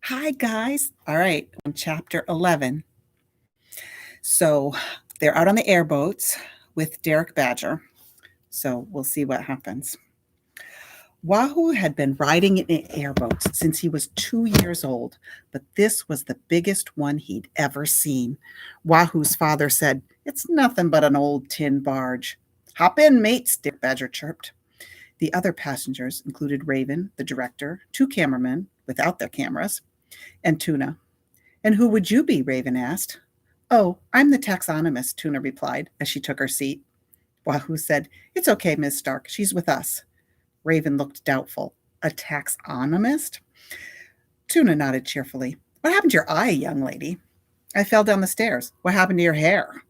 Hi, guys. All right, on chapter 11. So they're out on the airboats with Derek Badger. So we'll see what happens. Wahoo had been riding in airboats since he was 2 years old, but this was the biggest one he'd ever seen. Wahoo's father said, "It's nothing but an old tin barge." "Hop in, mates," Derek Badger chirped. The other passengers included Raven, the director, two cameramen without their cameras, and Tuna. "And who would you be?" Raven asked. "Oh, I'm the taxonomist," Tuna replied as she took her seat. Wahoo said, "It's okay, Miss Stark. She's with us." Raven looked doubtful. "A taxonomist?" Tuna nodded cheerfully. "What happened to your eye, young lady?" "I fell down the stairs." "What happened to your hair?"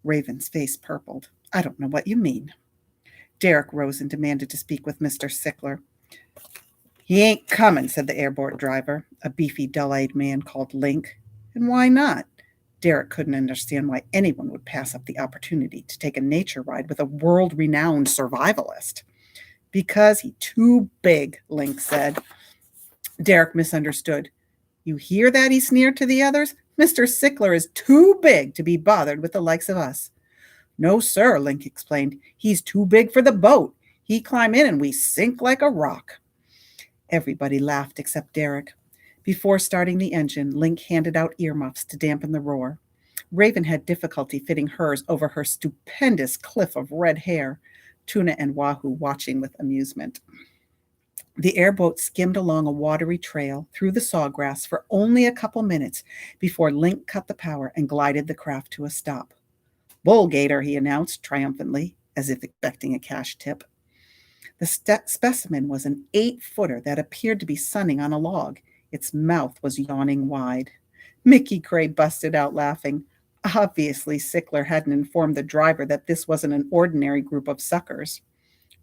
Raven's face purpled. "I don't know what you mean." Derek rose and demanded to speak with Mr. Sickler. "He ain't coming," said the airboat driver, a beefy, dull-eyed man called Link. "And why not?" Derek couldn't understand why anyone would pass up the opportunity to take a nature ride with a world-renowned survivalist. "Because he's too big," Link said. Derek misunderstood. "You hear that?" he sneered to the others. "Mr. Sickler is too big to be bothered with the likes of us." "No, sir," Link explained. "He's too big for the boat. He climb in and we sink like a rock." Everybody laughed except Derek. Before starting the engine, Link handed out earmuffs to dampen the roar. Raven had difficulty fitting hers over her stupendous cliff of red hair, Tuna and Wahoo watching with amusement. The airboat skimmed along a watery trail through the sawgrass for only a couple minutes before Link cut the power and glided the craft to a stop. "Bull gator," he announced triumphantly, as if expecting a cash tip. The specimen was an 8-footer that appeared to be sunning on a log. Its mouth was yawning wide. Mickey Cray busted out laughing. Obviously, Sickler hadn't informed the driver that this wasn't an ordinary group of suckers.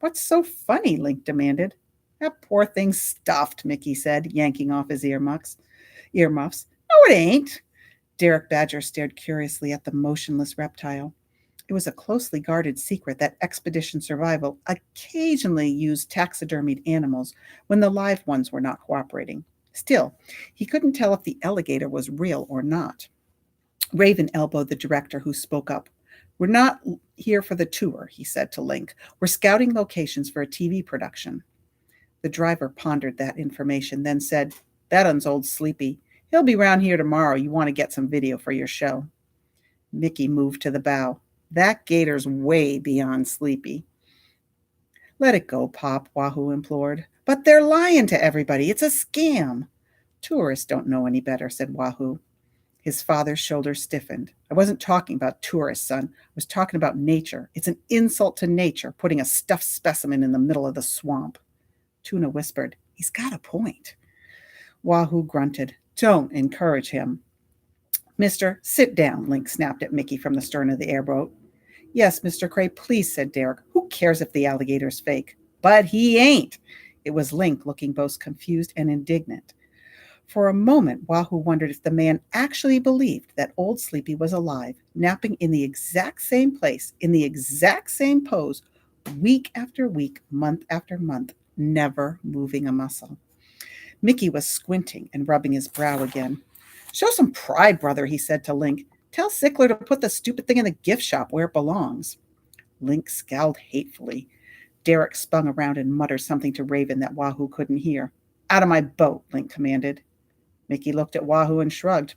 "What's so funny?" Link demanded. "That poor thing's stuffed," Mickey said, yanking off his earmuffs. "No, it ain't." Derek Badger stared curiously at the motionless reptile. It was a closely guarded secret that Expedition Survival occasionally used taxidermied animals when the live ones were not cooperating. Still, he couldn't tell if the alligator was real or not. Raven elbowed the director, who spoke up. "We're not here for the tour," he said to Link. "We're scouting locations for a TV production." The driver pondered that information, then said, "That un's old Sleepy. He'll be round here tomorrow. You want to get some video for your show." Mickey moved to the bow. "That gator's way beyond Sleepy." "Let it go, Pop," Wahoo implored. "But they're lying to everybody. It's a scam." "Tourists don't know any better," said Wahoo. His father's shoulders stiffened. "I wasn't talking about tourists, son. I was talking about nature. It's an insult to nature, putting a stuffed specimen in the middle of the swamp." Tuna whispered, "He's got a point." Wahoo grunted. "Don't encourage him." "Mister, sit down," Link snapped at Mickey from the stern of the airboat. "Yes, Mr. Cray, please," said Derek. "Who cares if the alligator's fake?" "But he ain't." It was Link, looking both confused and indignant. For a moment, Wahoo wondered if the man actually believed that old Sleepy was alive, napping in the exact same place, in the exact same pose, week after week, month after month, never moving a muscle. Mickey was squinting and rubbing his brow again. "Show some pride, brother," he said to Link. "Tell Sickler to put the stupid thing in the gift shop where it belongs." Link scowled hatefully. Derek spun around and muttered something to Raven that Wahoo couldn't hear. "Out of my boat," Link commanded. Mickey looked at Wahoo and shrugged.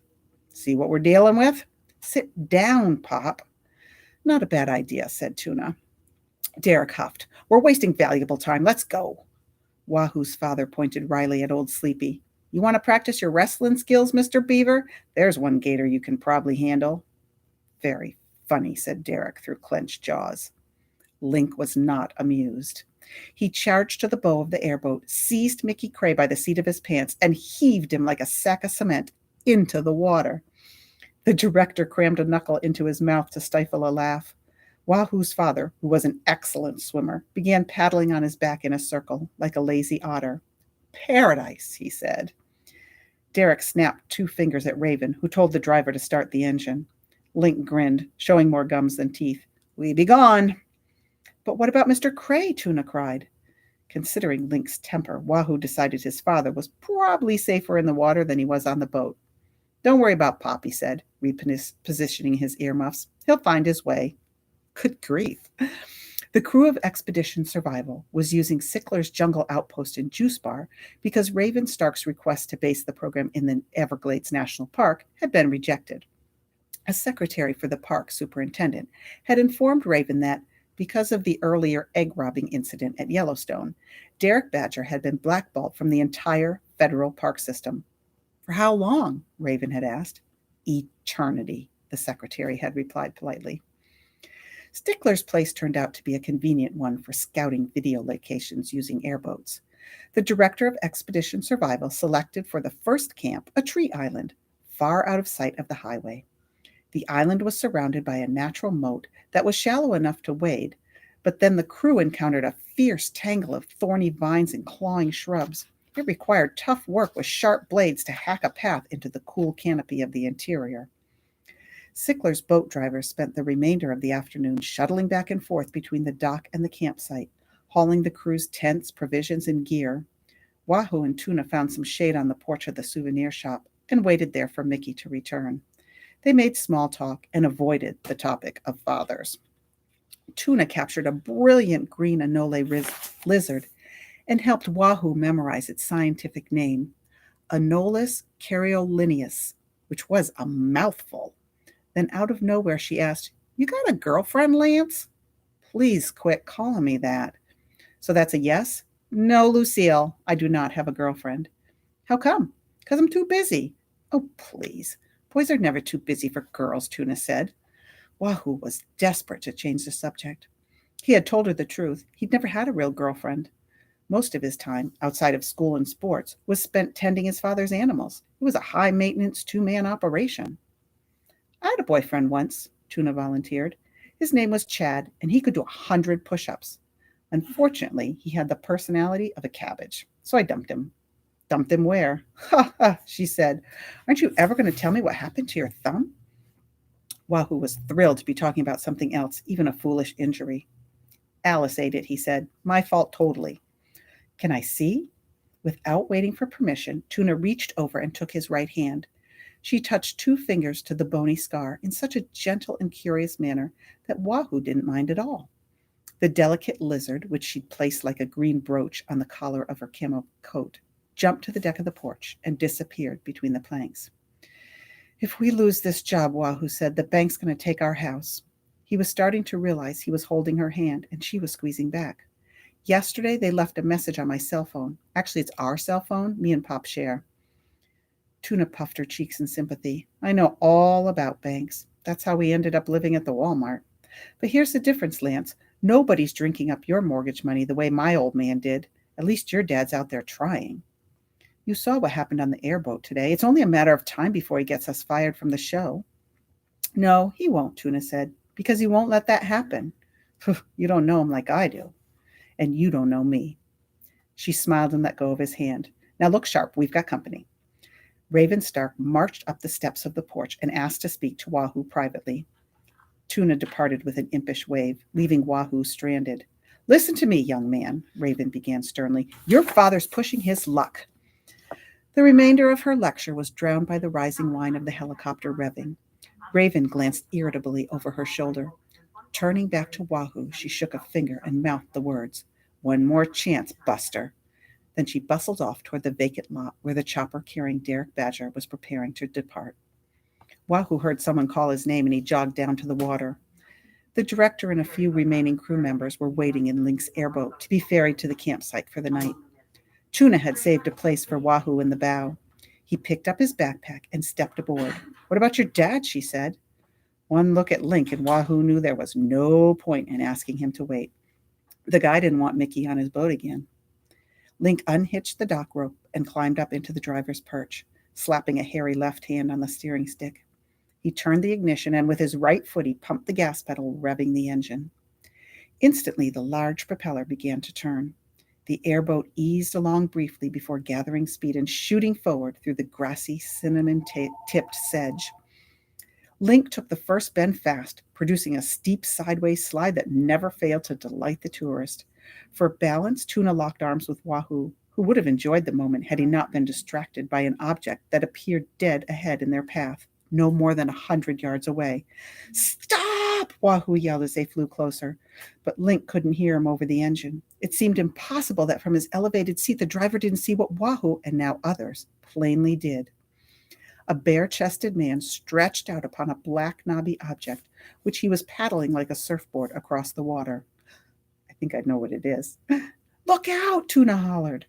"See what we're dealing with?" "Sit down, Pop." "Not a bad idea," said Tuna. Derek huffed. "We're wasting valuable time. Let's go." Wahoo's father pointed wryly at old Sleepy. "You want to practice your wrestling skills, Mr. Beaver? There's one gator you can probably handle." "Very funny," said Derek through clenched jaws. Link was not amused. He charged to the bow of the airboat, seized Mickey Cray by the seat of his pants, and heaved him like a sack of cement into the water. The director crammed a knuckle into his mouth to stifle a laugh. Wahoo's father, who was an excellent swimmer, began paddling on his back in a circle, like a lazy otter. "Paradise," he said. Derek snapped 2 fingers at Raven, who told the driver to start the engine. Link grinned, showing more gums than teeth. "We be gone." "But what about Mr. Cray?" Tuna cried. Considering Link's temper, Wahoo decided his father was probably safer in the water than he was on the boat. Don't worry about Pop, he said, repositioning his earmuffs. He'll find his way. Good grief. The crew of Expedition Survival was using Sickler's Jungle Outpost in Juice Bar because Raven Stark's request to base the program in the Everglades National Park had been rejected. A secretary for the park superintendent had informed Raven that, because of the earlier egg robbing incident at Yellowstone, Derek Badger had been blackballed from the entire federal park system. For how long? Raven had asked. Eternity, the secretary had replied politely. Stickler's place turned out to be a convenient one for scouting video locations using airboats. The director of Expedition Survival selected for the first camp a tree island, far out of sight of the highway. The island was surrounded by a natural moat that was shallow enough to wade, but then the crew encountered a fierce tangle of thorny vines and clawing shrubs. It required tough work with sharp blades to hack a path into the cool canopy of the interior. Sickler's boat drivers spent the remainder of the afternoon shuttling back and forth between the dock and the campsite, hauling the crew's tents, provisions, and gear. Wahoo and Tuna found some shade on the porch of the souvenir shop and waited there for Mickey to return. They made small talk and avoided the topic of fathers. Tuna captured a brilliant green anole lizard and helped Wahoo memorize its scientific name, Anolis caryolineus, which was a mouthful. Then out of nowhere she asked, "You got a girlfriend, Lance?" "Please quit calling me that." "So that's a yes?" "No, Lucille, I do not have a girlfriend." "How come?" "'Cause I'm too busy." "Oh, please. Boys are never too busy for girls," Tuna said. Wahoo was desperate to change the subject. He had told her the truth. He'd never had a real girlfriend. Most of his time, outside of school and sports, was spent tending his father's animals. It was a high-maintenance, two-man operation. "I had a boyfriend once," Tuna volunteered. "His name was Chad, and he could do 100 push-ups. Unfortunately, he had the personality of a cabbage, so I dumped him." "Dumped him where?" "Ha ha," she said. "Aren't you ever going to tell me what happened to your thumb?" Wahoo was thrilled to be talking about something else, even a foolish injury. "Alice ate it," he said. "My fault totally." "Can I see?" Without waiting for permission, Tuna reached over and took his right hand. She touched 2 fingers to the bony scar in such a gentle and curious manner that Wahoo didn't mind at all. The delicate lizard, which she'd placed like a green brooch on the collar of her camo coat, jumped to the deck of the porch and disappeared between the planks. "If we lose this job," Wahoo said, "the bank's going to take our house." He was starting to realize he was holding her hand, and she was squeezing back. "Yesterday, they left a message on my cell phone. Actually, it's our cell phone. Me and Pop share." Tuna puffed her cheeks in sympathy. "I know all about banks. That's how we ended up living at the Walmart. But here's the difference, Lance. Nobody's drinking up your mortgage money the way my old man did. At least your dad's out there trying. You saw what happened on the airboat today. It's only a matter of time before he gets us fired from the show." "No, he won't," Tuna said, "because he won't let that happen." "You don't know him like I do. And you don't know me." She smiled and let go of his hand. "Now look sharp. We've got company." Raven Stark marched up the steps of the porch and asked to speak to Wahoo privately. Tuna departed with an impish wave, leaving Wahoo stranded. "Listen to me, young man," Raven began sternly. "Your father's pushing his luck." The remainder of her lecture was drowned by the rising whine of the helicopter revving. Raven glanced irritably over her shoulder. Turning back to Wahoo, she shook a finger and mouthed the words, "One more chance, Buster." Then she bustled off toward the vacant lot where the chopper carrying Derek Badger was preparing to depart. Wahoo heard someone call his name, and he jogged down to the water. The director and a few remaining crew members were waiting in Link's airboat to be ferried to the campsite for the night. Tuna had saved a place for Wahoo in the bow. He picked up his backpack and stepped aboard. "What about your dad?" she said. One look at Link, and Wahoo knew there was no point in asking him to wait. The guy didn't want Mickey on his boat again. Link unhitched the dock rope and climbed up into the driver's perch, slapping a hairy left hand on the steering stick. He turned the ignition, and with his right foot he pumped the gas pedal, revving the engine. Instantly, the large propeller began to turn. The airboat eased along briefly before gathering speed and shooting forward through the grassy, cinnamon-tipped sedge. Link took the first bend fast, producing a steep sideways slide that never failed to delight the tourist. For balance, Tuna locked arms with Wahoo, who would have enjoyed the moment had he not been distracted by an object that appeared dead ahead in their path, no more than 100 yards away. "Stop!" Wahoo yelled as they flew closer. But Link couldn't hear him over the engine. It seemed impossible that from his elevated seat the driver didn't see what Wahoo, and now others, plainly did. A bare-chested man stretched out upon a black knobby object, which he was paddling like a surfboard across the water. I think I know what it is. "Look out!" Tuna hollered.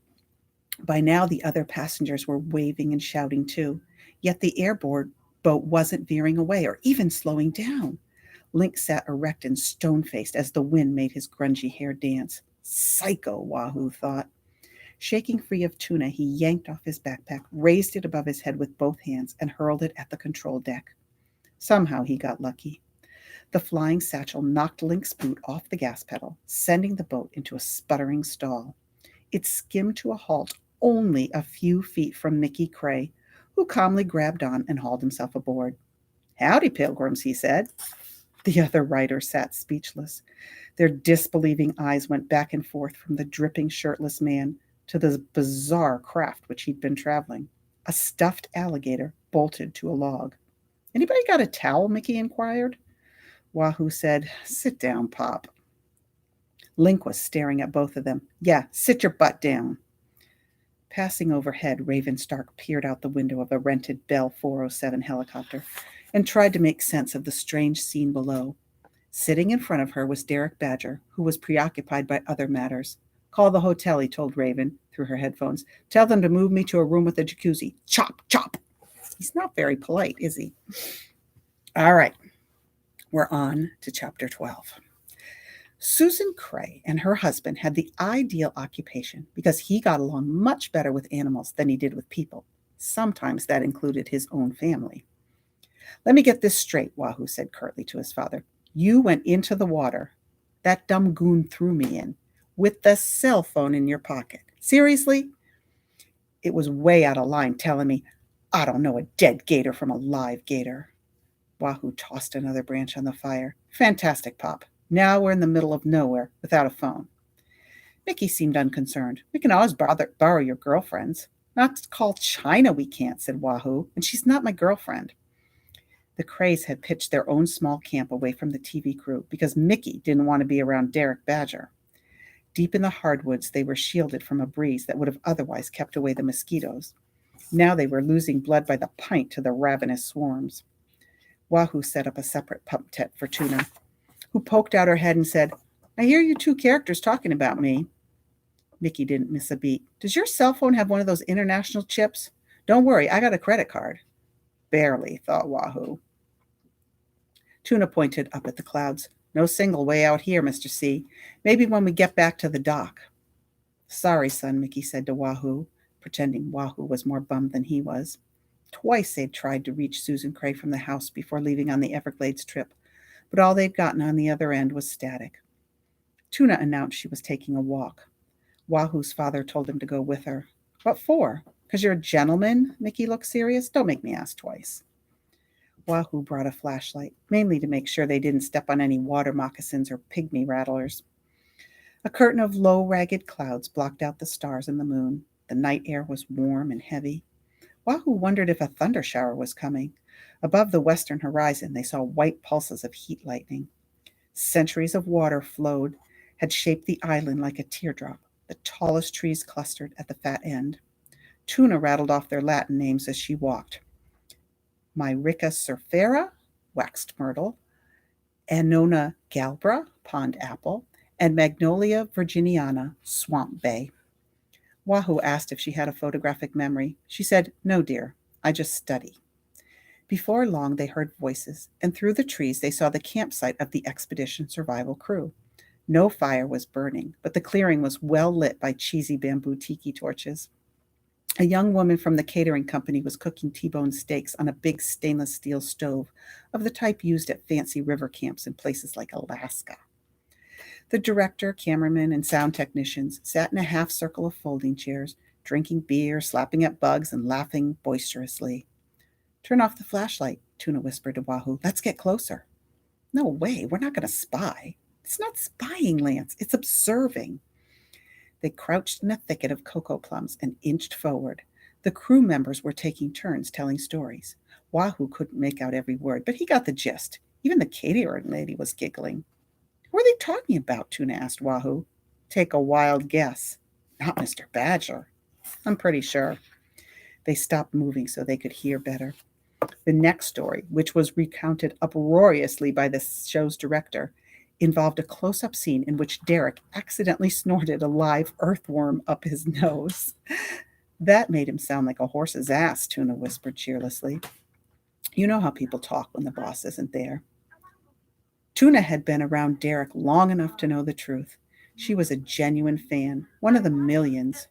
By now the other passengers were waving and shouting too, yet the airboat wasn't veering away or even slowing down. Link sat erect and stone-faced as the wind made his grungy hair dance. Psycho, Wahoo thought. Shaking free of Tuna, he yanked off his backpack, raised it above his head with both hands, and hurled it at the control deck. Somehow he got lucky. The flying satchel knocked Link's boot off the gas pedal, sending the boat into a sputtering stall. It skimmed to a halt only a few feet from Mickey Cray, who calmly grabbed on and hauled himself aboard. "Howdy, pilgrims," he said. The other riders sat speechless. Their disbelieving eyes went back and forth from the dripping, shirtless man to the bizarre craft which he'd been traveling, a stuffed alligator bolted to a log. "Anybody got a towel?" Mickey inquired. Wahoo said, "Sit down, Pop." Link was staring at both of them. "Yeah, sit your butt down." Passing overhead, Raven Stark peered out the window of a rented Bell 407 helicopter and tried to make sense of the strange scene below. Sitting in front of her was Derek Badger, who was preoccupied by other matters. "Call the hotel," he told Raven through her headphones. "Tell them to move me to a room with a jacuzzi. Chop, chop." He's not very polite, is he? All right, we're on to chapter 12. Susan Cray and her husband had the ideal occupation because he got along much better with animals than he did with people. Sometimes that included his own family. "Let me get this straight," Wahoo said curtly to his father. "You went into the water that dumb goon threw me in with the cell phone in your pocket. Seriously?" "It was way out of line telling me I don't know a dead gator from a live gator." Wahoo tossed another branch on the fire. "Fantastic, Pop. Now we're in the middle of nowhere without a phone." Mickey seemed unconcerned. "We can always borrow your girlfriend's." "Not to call China we can't," said Wahoo, "and she's not my girlfriend." The Crays had pitched their own small camp away from the TV crew because Mickey didn't want to be around Derek Badger. Deep in the hardwoods, they were shielded from a breeze that would have otherwise kept away the mosquitoes. Now they were losing blood by the pint to the ravenous swarms. Wahoo set up a separate pump tent for Tuna, who poked out her head and said, "I hear you two characters talking about me." Mickey didn't miss a beat. "Does your cell phone have one of those international chips?" "Don't worry, I got a credit card." Barely, thought Wahoo. Tuna pointed up at the clouds. "No signal way out here, Mr. C. Maybe when we get back to the dock." "Sorry, son," Mickey said to Wahoo, pretending Wahoo was more bummed than he was. Twice they'd tried to reach Susan Cray from the house before leaving on the Everglades trip, but all they'd gotten on the other end was static. Tuna announced she was taking a walk. Wahoo's father told him to go with her. "What for? 'Cause you're a gentleman?" Mickey looked serious. "Don't make me ask twice." Wahoo brought a flashlight, mainly to make sure they didn't step on any water moccasins or pygmy rattlers. A curtain of low, ragged clouds blocked out the stars and the moon. The night air was warm and heavy. Wahoo wondered if a thunder shower was coming. Above the western horizon, they saw white pulses of heat lightning. Centuries of water had shaped the island like a teardrop. The tallest trees clustered at the fat end. Tuna rattled off their Latin names as she walked. Myrica surfera, waxed myrtle, Annona galbra, pond apple, and Magnolia virginiana, swamp bay. Wahoo asked if she had a photographic memory. She said, "No, dear, I just study." Before long, they heard voices, and through the trees they saw the campsite of the expedition survival crew. No fire was burning, but the clearing was well lit by cheesy bamboo tiki torches. A young woman from the catering company was cooking T-bone steaks on a big stainless steel stove of the type used at fancy river camps in places like Alaska. The director, cameraman, and sound technicians sat in a half circle of folding chairs, drinking beer, slapping at bugs, and laughing boisterously. "Turn off the flashlight," Tuna whispered to Wahoo. "Let's get closer." "No way, we're not going to spy." It's not spying, Lance. It's observing. They crouched in a thicket of cocoa plums and inched forward. The crew members were taking turns telling stories. Wahoo couldn't make out every word, but he got the gist. Even the catering lady was giggling. Who are they talking about? Tuna asked Wahoo. Take a wild guess. Not Mr. Badger. I'm pretty sure. They stopped moving so they could hear better. The next story, which was recounted uproariously by the show's director, involved a close up scene in which Derek accidentally snorted a live earthworm up his nose. That made him sound like a horse's ass, Tuna whispered cheerlessly. You know how people talk when the boss isn't there. Tuna had been around Derek long enough to know the truth. She was a genuine fan, one of the millions.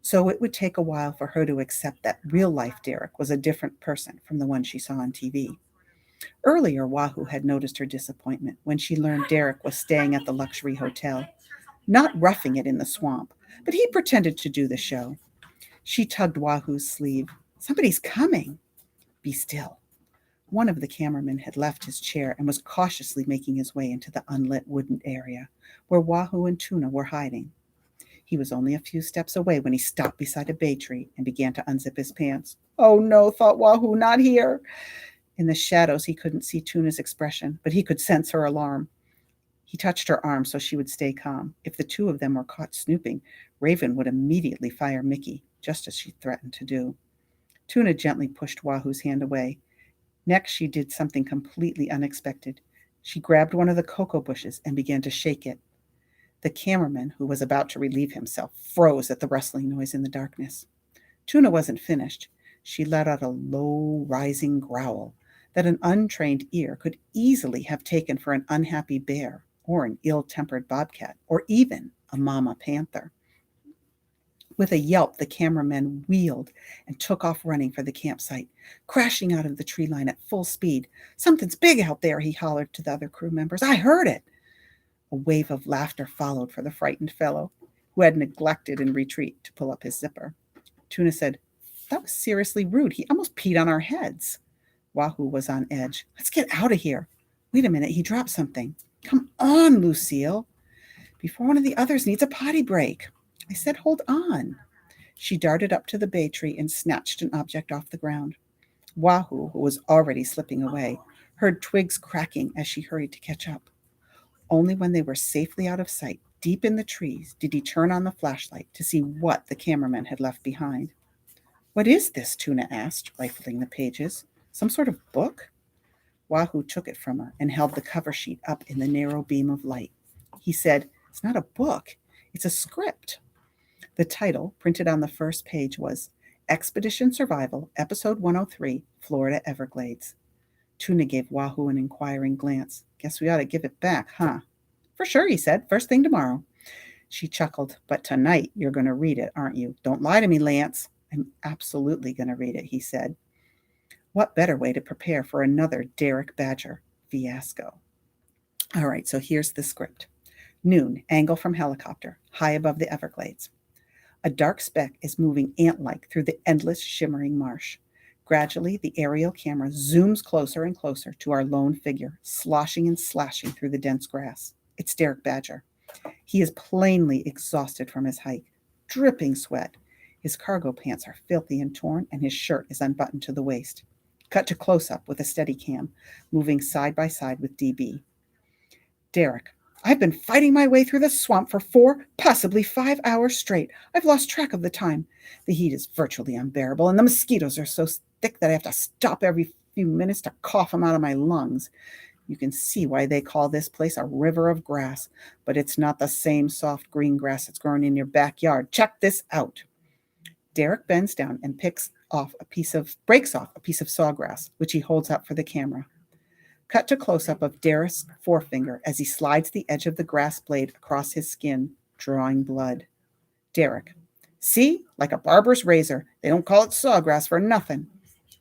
So it would take a while for her to accept that real life Derek was a different person from the one she saw on TV. Earlier, Wahoo had noticed her disappointment when she learned Derek was staying at the luxury hotel, not roughing it in the swamp, but he pretended to do the show. She tugged Wahoo's sleeve. Somebody's coming. Be still. One of the cameramen had left his chair and was cautiously making his way into the unlit wooden area where Wahoo and Tuna were hiding. He was only a few steps away when he stopped beside a bay tree and began to unzip his pants. Oh no, thought Wahoo, not here. In the shadows, he couldn't see Tuna's expression, but he could sense her alarm. He touched her arm so she would stay calm. If the two of them were caught snooping, Raven would immediately fire Mickey, just as she threatened to do. Tuna gently pushed Wahoo's hand away. Next, she did something completely unexpected. She grabbed one of the cocoa bushes and began to shake it. The cameraman, who was about to relieve himself, froze at the rustling noise in the darkness. Tuna wasn't finished. She let out a low, rising growl that an untrained ear could easily have taken for an unhappy bear or an ill-tempered bobcat or even a mama panther. With a yelp, the cameraman wheeled and took off running for the campsite, crashing out of the tree line at full speed. Something's big out there, he hollered to the other crew members. I heard it. A wave of laughter followed for the frightened fellow, who had neglected in retreat to pull up his zipper. Tuna said, that was seriously rude. He almost peed on our heads. Wahoo was on edge. Let's get out of here. Wait a minute, he dropped something. Come on, Lucille. Before one of the others needs a potty break. I said, hold on. She darted up to the bay tree and snatched an object off the ground. Wahoo, who was already slipping away, heard twigs cracking as she hurried to catch up. Only when they were safely out of sight, deep in the trees, did he turn on the flashlight to see what the cameraman had left behind. What is this? Tuna asked, rifling the pages. Some sort of book? Wahoo took it from her and held the cover sheet up in the narrow beam of light. He said, it's not a book, it's a script. The title, printed on the first page, was Expedition Survival, Episode 103, Florida Everglades. Tuna gave Wahoo an inquiring glance. Guess we ought to give it back, huh? For sure, he said. First thing tomorrow. She chuckled. But tonight you're going to read it, aren't you? Don't lie to me, Lance. I'm absolutely going to read it, he said. What better way to prepare for another Derek Badger fiasco? All right, so here's the script. Noon, angle from helicopter, high above the Everglades. A dark speck is moving ant-like through the endless shimmering marsh. Gradually, the aerial camera zooms closer and closer to our lone figure, sloshing and slashing through the dense grass. It's Derek Badger. He is plainly exhausted from his hike, dripping sweat. His cargo pants are filthy and torn, and his shirt is unbuttoned to the waist. Cut to close-up with a steady cam, moving side by side with DB. Derek, I've been fighting my way through the swamp for 4, possibly 5 hours straight. I've lost track of the time. The heat is virtually unbearable, and the mosquitoes are so thick that I have to stop every few minutes to cough them out of my lungs. You can see why they call this place a river of grass, but it's not the same soft green grass that's growing in your backyard. Check this out. Derek bends down and breaks off a piece of sawgrass, which he holds up for the camera. Cut to close-up of Derek's forefinger as he slides the edge of the grass blade across his skin, drawing blood. Derek, see? Like a barber's razor. They don't call it sawgrass for nothing.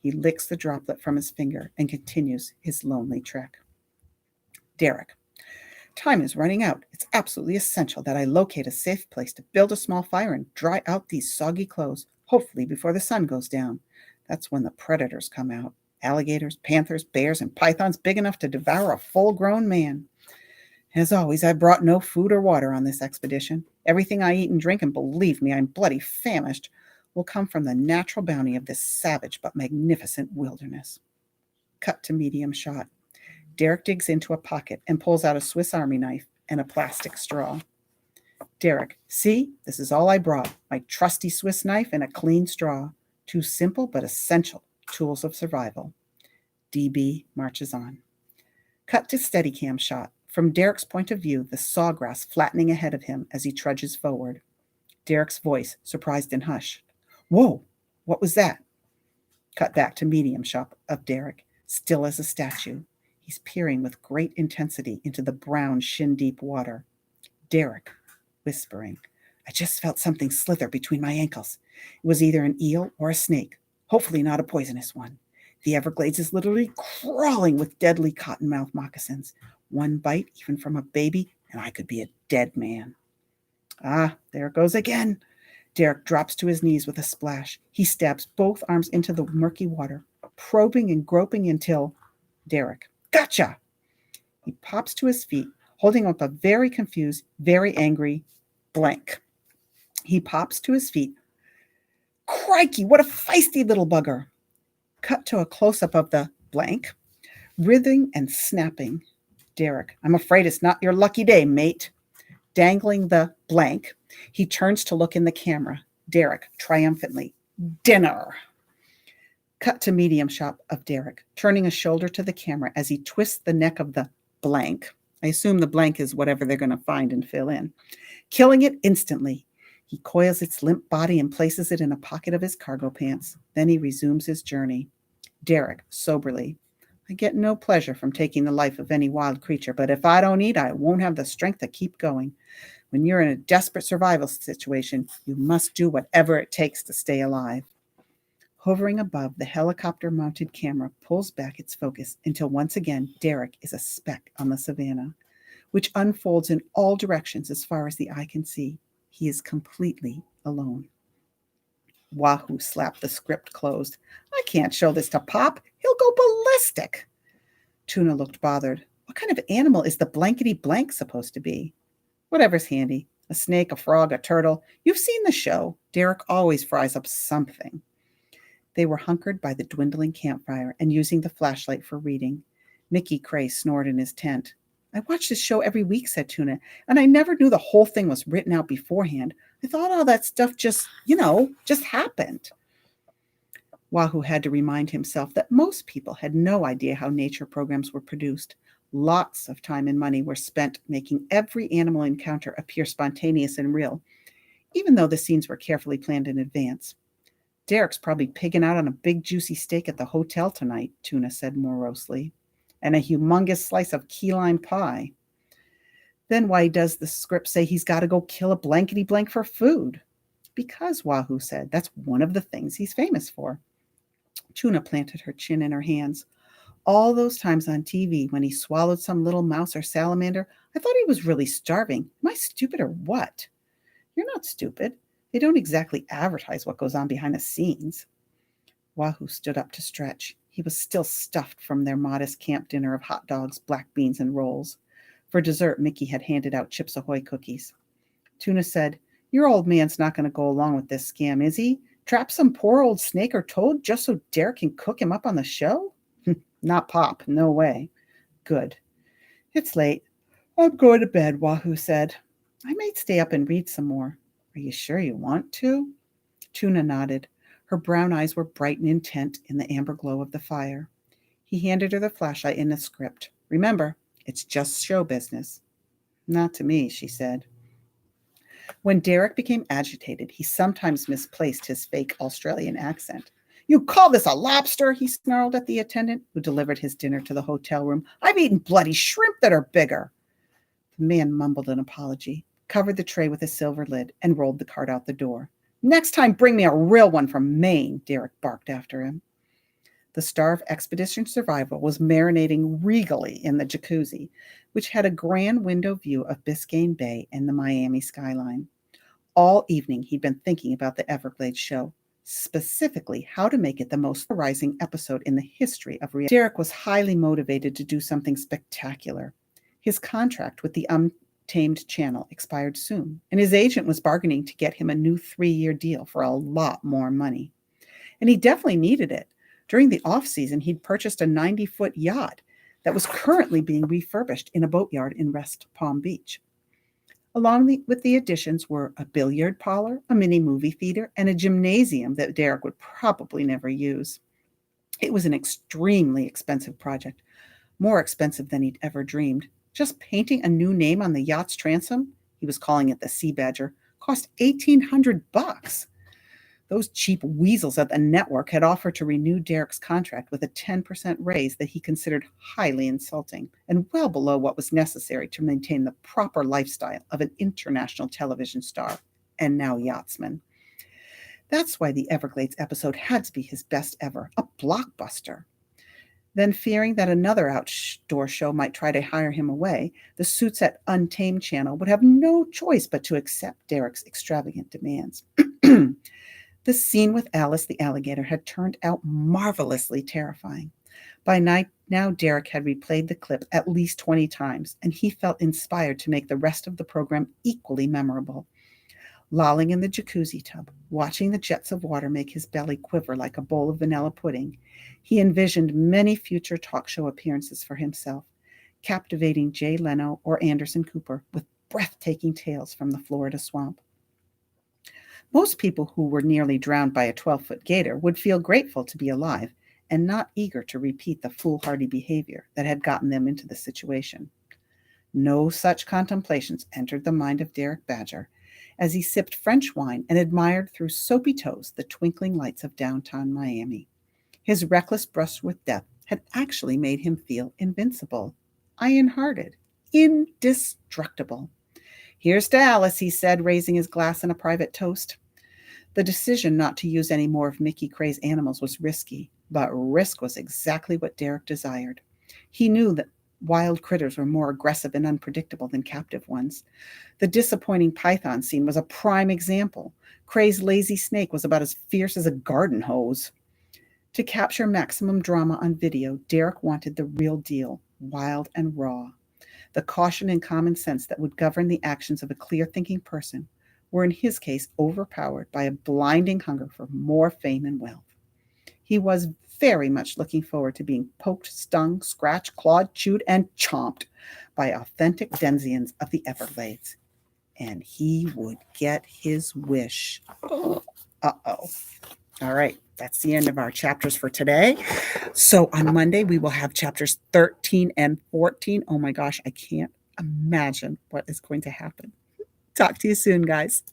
He licks the droplet from his finger and continues his lonely trek. Derek, time is running out. It's absolutely essential that I locate a safe place to build a small fire and dry out these soggy clothes, hopefully before the sun goes down. That's when the predators come out. Alligators, panthers, bears, and pythons big enough to devour a full-grown man. As always, I brought no food or water on this expedition. Everything I eat and drink, and believe me, I'm bloody famished, will come from the natural bounty of this savage but magnificent wilderness. Cut to medium shot. Derek digs into a pocket and pulls out a Swiss Army knife and a plastic straw. Derek, see, this is all I brought. My trusty Swiss knife and a clean straw. Two simple but essential tools of survival. DB marches on. Cut to Steadicam shot. From Derek's point of view, the sawgrass flattening ahead of him as he trudges forward. Derek's voice, surprised and hushed. Whoa, what was that? Cut back to medium shot of Derek, still as a statue. He's peering with great intensity into the brown, shin-deep water. Derek, whispering, I just felt something slither between my ankles. It was either an eel or a snake, hopefully not a poisonous one. The Everglades is literally crawling with deadly cottonmouth moccasins. One bite, even from a baby, and I could be a dead man. Ah, there it goes again. Derek drops to his knees with a splash. He stabs both arms into the murky water, probing and groping until... Derek, gotcha! He pops to his feet, holding up a very confused, very angry blank. He pops to his feet. Crikey, what a feisty little bugger! Cut to a close-up of the blank, writhing and snapping. Derek, I'm afraid it's not your lucky day, mate. Dangling the blank, he turns to look in the camera. Derek, triumphantly, dinner. Cut to medium shot of Derek, turning a shoulder to the camera as he twists the neck of the blank. I assume the blank is whatever they're going to find and fill in. Killing it instantly. He coils its limp body and places it in a pocket of his cargo pants. Then he resumes his journey. Derek, soberly, I get no pleasure from taking the life of any wild creature, but if I don't eat, I won't have the strength to keep going. When you're in a desperate survival situation, you must do whatever it takes to stay alive. Hovering above, the helicopter-mounted camera pulls back its focus until once again Derek is a speck on the savannah, which unfolds in all directions as far as the eye can see. He is completely alone. Wahoo slapped the script closed. I can't show this to Pop. He'll go ballistic. Tuna looked bothered. What kind of animal is the blankety blank supposed to be? Whatever's handy. A snake, a frog, a turtle. You've seen the show. Derek always fries up something. They were hunkered by the dwindling campfire and using the flashlight for reading. Mickey Cray snored in his tent. I watch this show every week, said Tuna, and I never knew the whole thing was written out beforehand. I thought all that stuff just happened. Wahoo had to remind himself that most people had no idea how nature programs were produced. Lots of time and money were spent making every animal encounter appear spontaneous and real, even though the scenes were carefully planned in advance. Derek's probably pigging out on a big juicy steak at the hotel tonight, Tuna said morosely, and a humongous slice of key lime pie. Then why does the script say he's got to go kill a blankety blank for food? Because, Wahoo said, that's one of the things he's famous for. Tuna planted her chin in her hands. All those times on TV when he swallowed some little mouse or salamander, I thought he was really starving. Am I stupid or what? You're not stupid. They don't exactly advertise what goes on behind the scenes. Wahoo stood up to stretch. He was still stuffed from their modest camp dinner of hot dogs, black beans, and rolls. For dessert, Mickey had handed out Chips Ahoy cookies. Tuna said, your old man's not going to go along with this scam, is he? Trap some poor old snake or toad just so Derek can cook him up on the show? Not Pop, no way. Good. It's late. I'm going to bed, Wahoo said. I might stay up and read some more. Are you sure you want to? Tuna nodded. Her brown eyes were bright and intent in the amber glow of the fire. He handed her the flashlight and the script. Remember, it's just show business. Not to me, she said. When Derek became agitated, he sometimes misplaced his fake Australian accent. You call this a lobster? He snarled at the attendant who delivered his dinner to the hotel room. I've eaten bloody shrimp that are bigger. The man mumbled an apology, covered the tray with a silver lid, and rolled the cart out the door. Next time, bring me a real one from Maine, Derek barked after him. The star of Expedition Survival was marinating regally in the jacuzzi, which had a grand window view of Biscayne Bay and the Miami skyline. All evening, he'd been thinking about the Everglades show, specifically how to make it the most rising episode in the history of reality. Derek was highly motivated to do something spectacular. His contract with the Untamed Channel expired soon, and his agent was bargaining to get him a new 3-year deal for a lot more money. And he definitely needed it. During the off-season, he'd purchased a 90-foot yacht that was currently being refurbished in a boatyard in West Palm Beach. With the additions were a billiard parlor, a mini movie theater, and a gymnasium that Derek would probably never use. It was an extremely expensive project, more expensive than he'd ever dreamed. Just painting a new name on the yacht's transom, he was calling it the Sea Badger, cost $1,800. Those cheap weasels at the network had offered to renew Derek's contract with a 10% raise that he considered highly insulting and well below what was necessary to maintain the proper lifestyle of an international television star and now yachtsman. That's why the Everglades episode had to be his best ever, a blockbuster. Then, fearing that another outdoor show might try to hire him away, the suits at Untamed Channel would have no choice but to accept Derek's extravagant demands. The scene with Alice the alligator had turned out marvelously terrifying. By night, now Derek had replayed the clip at least 20 times, and he felt inspired to make the rest of the program equally memorable. Lolling in the jacuzzi tub, watching the jets of water make his belly quiver like a bowl of vanilla pudding, he envisioned many future talk show appearances for himself, captivating Jay Leno or Anderson Cooper with breathtaking tales from the Florida swamp. Most people who were nearly drowned by a 12-foot gator would feel grateful to be alive and not eager to repeat the foolhardy behavior that had gotten them into the situation. No such contemplations entered the mind of Derek Badger as he sipped French wine and admired through soapy toes the twinkling lights of downtown Miami. His reckless brush with death had actually made him feel invincible, iron-hearted, indestructible. "Here's to Alice," he said, raising his glass in a private toast. The decision not to use any more of Mickey Cray's animals was risky, but risk was exactly what Derek desired. He knew that wild critters were more aggressive and unpredictable than captive ones. The disappointing python scene was a prime example. Cray's lazy snake was about as fierce as a garden hose. To capture maximum drama on video, Derek wanted the real deal, wild and raw. The caution and common sense that would govern the actions of a clear-thinking person were in his case overpowered by a blinding hunger for more fame and wealth. He was very much looking forward to being poked, stung, scratched, clawed, chewed, and chomped by authentic denizens of the Everglades. And he would get his wish. Uh-oh. All right, that's the end of our chapters for today. So on Monday, we will have chapters 13 and 14. Oh my gosh, I can't imagine what is going to happen. Talk to you soon, guys.